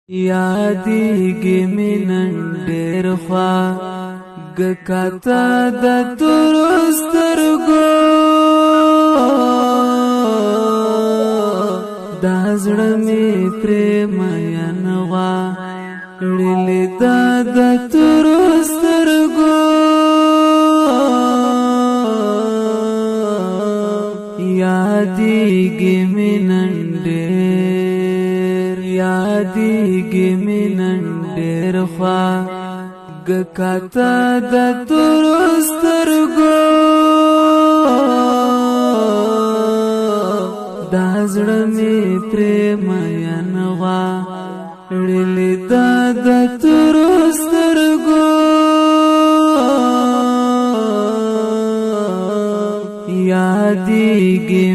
یادیږي مې نن ډېر خواږه د تورو سترګو دا زړه مې پرې مین غواړي د تورو سترګو یادیږي مې نن ډېر یادیږي مې نن ډېر خواږه د تورو سترګو دا زړه مې پرې مین غواړي د تورو سترګو یادیږي